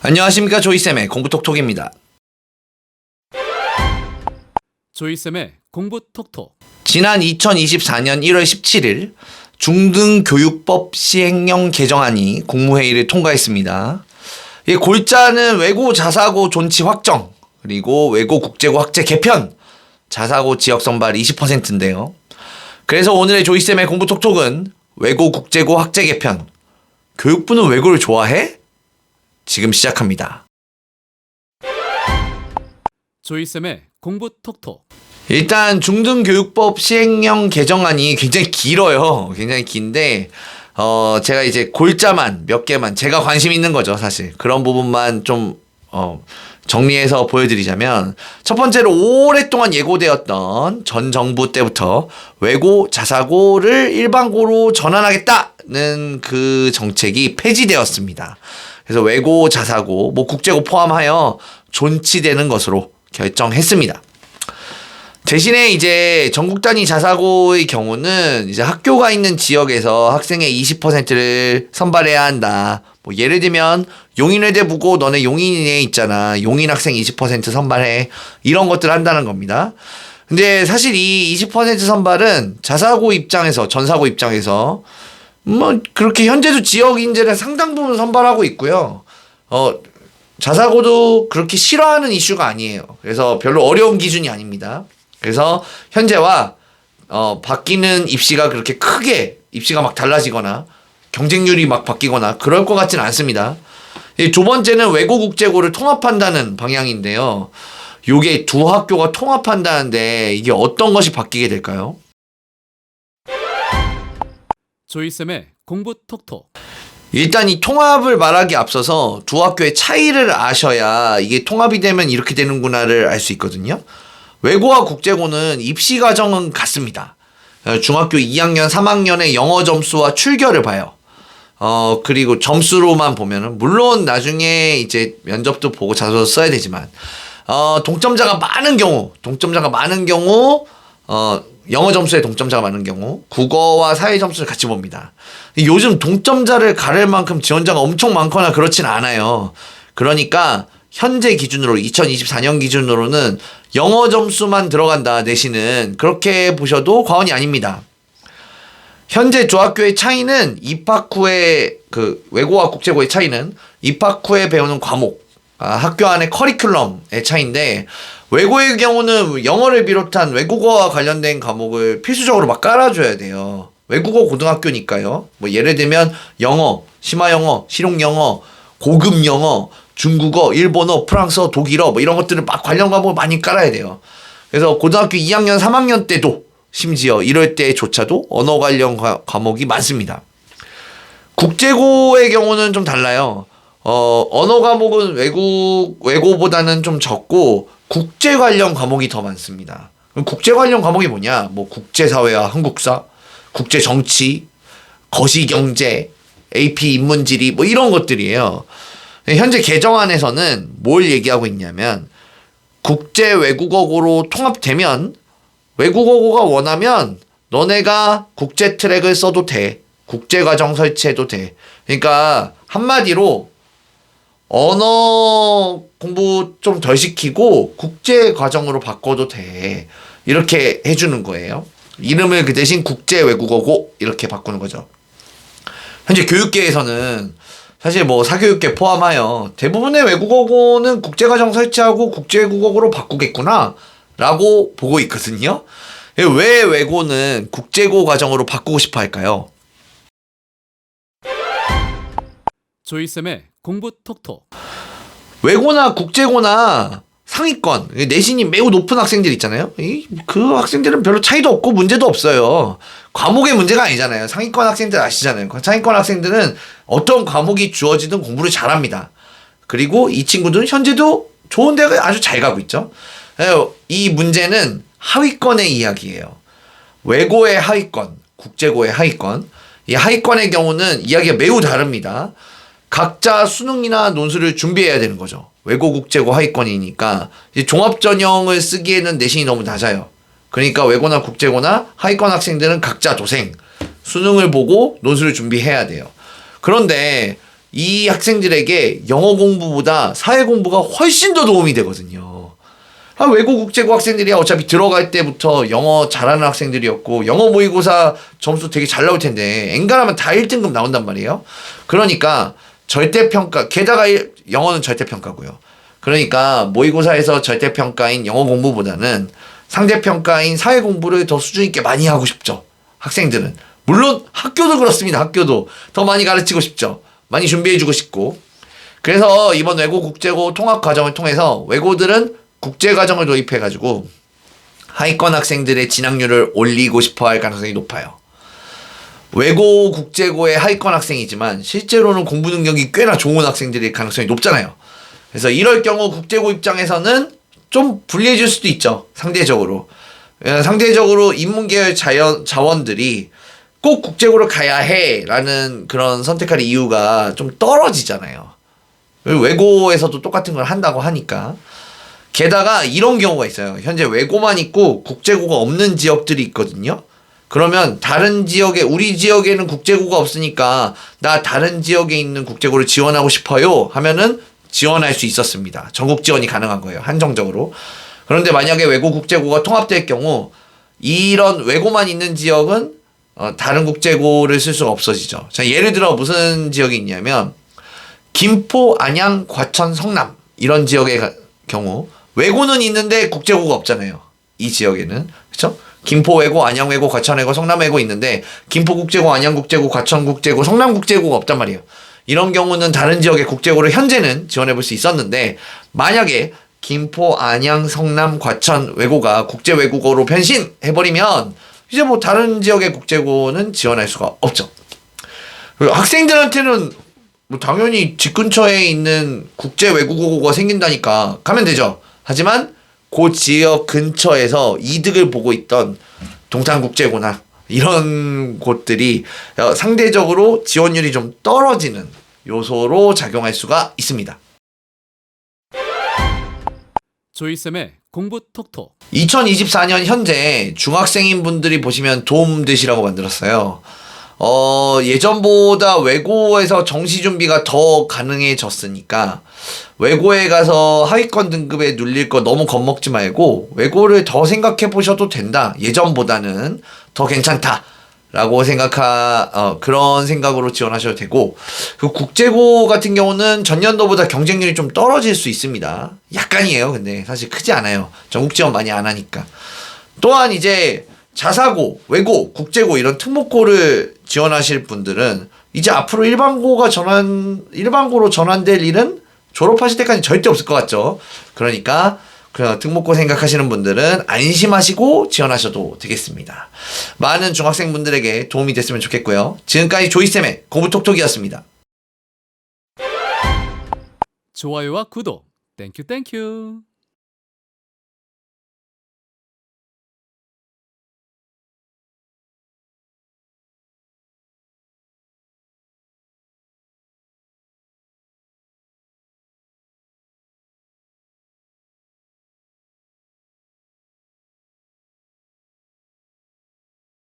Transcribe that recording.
안녕하십니까, 조이쌤의 공부톡톡입니다. 조이쌤의 공부톡톡. 지난 2024년 1월 17일 중등교육법 시행령 개정안이 국무회의를 통과했습니다. 이 골자는 외고 자사고 존치 확정, 그리고 외고 국제고 학제 개편, 자사고 지역 선발 20%인데요. 그래서 오늘의 조이쌤의 공부톡톡은 외고 국제고 학제 개편. 교육부는 외고를 좋아해? 지금 시작합니다. 조이쌤의 공부톡톡. 일단 중등교육법 시행령 개정안이 굉장히 길어요. 굉장히 긴데 제가 이제 골자만 몇 개만 제가 관심 있는 거죠, 사실. 그런 부분만 좀 정리해서 보여드리자면, 첫 번째로 오랫동안 예고되었던 전 정부 때부터 외고 자사고를 일반고로 전환하겠다는 그 정책이 폐지되었습니다. 그래서 외고 자사고, 국제고 포함하여 존치되는 것으로 결정했습니다. 대신에 이제 전국 단위 자사고의 경우는 이제 학교가 있는 지역에서 학생의 20%를 선발해야 한다. 예를 들면 용인외대 보고 너네 용인에 있잖아, 용인 학생 20% 선발해, 이런 것들을 한다는 겁니다. 근데 사실 이 20% 선발은 자사고 입장에서, 전사고 입장에서 그렇게 현재도 지역 인재를 상당 부분 선발하고 있고요. 자사고도 그렇게 싫어하는 이슈가 아니에요. 그래서 별로 어려운 기준이 아닙니다. 그래서 현재와 바뀌는 입시가 그렇게 크게, 입시가 막 달라지거나 경쟁률이 막 바뀌거나 그럴 것 같지는 않습니다. 두 번째는 외고 국제고를 통합한다는 방향인데요. 요게 두 학교가 통합한다는데 이게 어떤 것이 바뀌게 될까요? 조이쌤의 공부톡톡. 일단 이 통합을 말하기 앞서서 두 학교의 차이를 아셔야 이게 통합이 되면 이렇게 되는구나를 알 수 있거든요. 외고와 국제고는 입시 과정은 같습니다. 중학교 2학년, 3학년의 영어 점수와 출결을 봐요. 그리고 점수로만 보면은, 물론 나중에 이제 면접도 보고 자소서 써야 되지만, 동점자가 많은 경우, 영어 점수에 동점자가 많은 경우, 국어와 사회 점수를 같이 봅니다. 요즘 동점자를 가릴 만큼 지원자가 엄청 많거나 그렇진 않아요. 그러니까 현재 기준으로, 2024년 기준으로는 영어 점수만 들어간다, 내신은 그렇게 보셔도 과언이 아닙니다. 현재 두 학교의 차이는 입학 후에, 외고와 국제고의 차이는 입학 후에 배우는 과목, 학교 안의 커리큘럼의 차이인데, 외고의 경우는 영어를 비롯한 외국어와 관련된 과목을 필수적으로 막 깔아줘야 돼요. 외국어 고등학교니까요. 예를 들면 영어, 심화영어, 실용영어, 고급 영어, 중국어, 일본어, 프랑스어, 독일어, 이런 것들을 막 관련 과목을 많이 깔아야 돼요. 그래서 고등학교 2학년, 3학년 때도, 심지어 이럴 때조차도 언어 관련 과목이 많습니다. 국제고의 경우는 좀 달라요. 언어 과목은 외고보다는 좀 적고, 국제 관련 과목이 더 많습니다. 국제 관련 과목이 뭐냐? 국제사회와 한국사, 국제정치, 거시경제, AP 인문지리, 이런 것들이에요. 현재 개정안에서는 뭘 얘기하고 있냐면, 국제 외국어고로 통합되면 외국어고가 원하면 너네가 국제 트랙을 써도 돼. 국제 과정 설치해도 돼. 그러니까 한마디로 언어 공부 좀 덜 시키고 국제 과정으로 바꿔도 돼. 이렇게 해주는 거예요. 이름을 그 대신 국제 외국어고 이렇게 바꾸는 거죠. 현재 교육계에서는 사실 사교육계 포함하여 대부분의 외국어고는 국제과정 설치하고 국제국어고로 바꾸겠구나 라고 보고 있거든요. 왜 외고는 국제고 과정으로 바꾸고 싶어 할까요? 조이쌤의 공부톡톡. 외고나 국제고나 상위권, 내신이 매우 높은 학생들 있잖아요. 그 학생들은 별로 차이도 없고 문제도 없어요. 과목의 문제가 아니잖아요. 상위권 학생들 아시잖아요. 상위권 학생들은 어떤 과목이 주어지든 공부를 잘합니다. 그리고 이 친구들은 현재도 좋은 대학을 아주 잘 가고 있죠. 이 문제는 하위권의 이야기예요. 외고의 하위권, 국제고의 하위권. 이 하위권의 경우는 이야기가 매우 다릅니다. 각자 수능이나 논술을 준비해야 되는 거죠. 외고 국제고 하위권이니까 종합전형을 쓰기에는 내신이 너무 낮아요. 그러니까 외고나 국제고나 하위권 학생들은 각자 도생, 수능을 보고 논술을 준비해야 돼요. 그런데 이 학생들에게 영어 공부보다 사회 공부가 훨씬 더 도움이 되거든요. 외고 국제고 학생들이 어차피 들어갈 때부터 영어 잘하는 학생들이었고 영어 모의고사 점수 되게 잘 나올 텐데 엔간하면 다 1등급 나온단 말이에요. 그러니까 절대평가, 게다가 영어는 절대평가고요. 그러니까 모의고사에서 절대평가인 영어 공부보다는 상대평가인 사회 공부를 더 수준 있게 많이 하고 싶죠. 학생들은. 물론 학교도 그렇습니다. 학교도 더 많이 가르치고 싶죠. 많이 준비해주고 싶고. 그래서 이번 외고 국제고 통합 과정을 통해서 외고들은 국제과정을 도입해가지고 하위권 학생들의 진학률을 올리고 싶어할 가능성이 높아요. 외고 국제고의 하위권 학생이지만 실제로는 공부 능력이 꽤나 좋은 학생들일 가능성이 높잖아요. 그래서 이럴 경우 국제고 입장에서는 좀 불리해질 수도 있죠. 상대적으로. 상대적으로 인문계열 자원들이 꼭 국제고를 가야 해 라는 그런 선택할 이유가 좀 떨어지잖아요. 외고에서도 똑같은 걸 한다고 하니까. 게다가 이런 경우가 있어요. 현재 외고만 있고 국제고가 없는 지역들이 있거든요. 그러면 다른 지역에, 우리 지역에는 국제고가 없으니까 나 다른 지역에 있는 국제고를 지원하고 싶어요 하면은 지원할 수 있었습니다. 전국 지원이 가능한 거예요. 한정적으로. 그런데 만약에 외고 국제고가 통합될 경우 이런 외고만 있는 지역은 다른 국제고를 쓸 수가 없어지죠. 자, 예를 들어 무슨 지역이 있냐면 김포, 안양, 과천, 성남 이런 지역의 경우 외고는 있는데 국제고가 없잖아요. 이 지역에는. 그렇죠? 김포 외고, 안양 외고, 과천 외고, 성남 외고 있는데 김포 국제고, 안양 국제고, 과천 국제고, 성남 국제고가 없단 말이에요. 이런 경우는 다른 지역의 국제고를 현재는 지원해 볼 수 있었는데 만약에 김포, 안양, 성남, 과천 외고가 국제 외국어로 변신해버리면 이제 뭐 다른 지역의 국제고는 지원할 수가 없죠. 그리고 학생들한테는 뭐 당연히 집 근처에 있는 국제 외국어고가 생긴다니까 가면 되죠. 하지만 그 지역 근처에서 이득을 보고 있던 동탄국제고나 이런 곳들이 상대적으로 지원율이 좀 떨어지는 요소로 작용할 수가 있습니다. 조이쌤의 공부 톡톡. 2024년 현재 중학생인 분들이 보시면 도움되시라고 만들었어요. 예전보다 외고에서 정시 준비가 더 가능해졌으니까 외고에 가서 하위권 등급에 눌릴 거 너무 겁먹지 말고 외고를 더 생각해 보셔도 된다. 예전보다는 더 괜찮다. 라고 그런 생각으로 지원하셔도 되고, 그 국제고 같은 경우는 전년도보다 경쟁률이 좀 떨어질 수 있습니다. 약간이에요. 근데 사실 크지 않아요. 전국 지원 많이 안 하니까. 또한 이제 자사고, 외고, 국제고 이런 특목고를 지원하실 분들은 이제 앞으로 일반고로 전환될 일은 졸업하실 때까지 절대 없을 것 같죠. 그러니까 특목고 생각하시는 분들은 안심하시고 지원하셔도 되겠습니다. 많은 중학생분들에게 도움이 됐으면 좋겠고요. 지금까지 조이쌤의 공부톡톡이었습니다. 좋아요와 구독. 땡큐 땡큐.